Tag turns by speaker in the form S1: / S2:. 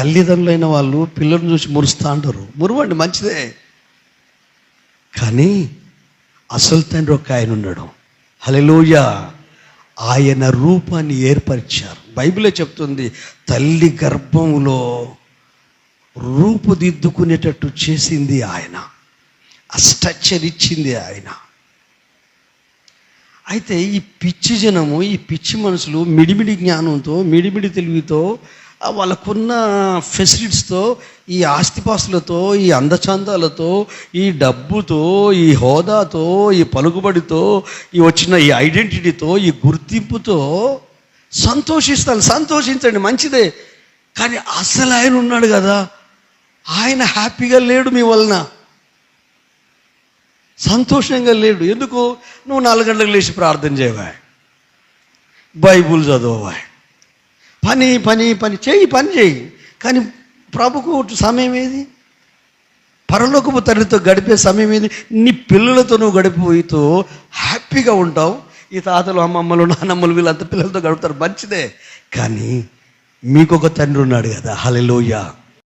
S1: తల్లిదండ్రులైన వాళ్ళు పిల్లలను చూసి మురుస్తూ అంటారు. మురువండి, మంచిదే. కానీ అసలు తండ్రి ఒక ఆయన ఉన్నాడు. హల్లెలూయా. ఆయన రూపాన్ని ఏర్పరిచారు. బైబిలే చెప్తుంది, తల్లి గర్భంలో రూపుదిద్దుకునేటట్టు చేసింది ఆయన, ఆ స్ట్రక్చర్ ఇచ్చింది ఆయన. అయితే ఈ పిచ్చి జనము, ఈ పిచ్చి మనుషులు మిడిమిడి జ్ఞానంతో, మిడిమిడి తెలివితో, వాళ్ళకున్న ఫెసిలిటీస్తో, ఈ ఆస్తిపాస్తులతో, ఈ అందచందాలతో, ఈ డబ్బుతో, ఈ హోదాతో, ఈ పలుకుబడితో, ఈ వచ్చిన ఈ ఐడెంటిటీతో, ఈ గుర్తింపుతో సంతోషిస్తారు. సంతోషించండి, మంచిదే. కానీ అసలు ఆయన ఉన్నాడు కదా, ఆయన హ్యాపీగా లేడు మీ వలన, సంతోషంగా లేడు. ఎందుకు? నువ్వు 4 గంటలకు లేచి ప్రార్థన చేయవా, బైబుల్ చదవవా, పని పని పని చేయి, పని చేయి. కానీ ప్రభుకు సమయం ఏది? పరలోకపు తండ్రితో గడిపే సమయం ఏది? నీ పిల్లలతో నువ్వు గడిపితో హ్యాపీగా ఉంటావు. ఈ తాతలు, అమ్మమ్మలు, నానమ్మలు వీళ్ళంతా పిల్లలతో గడుపుతారు, మంచిదే. కానీ మీకు ఒక తండ్రి ఉన్నాడు కదా. హల్లెలూయా.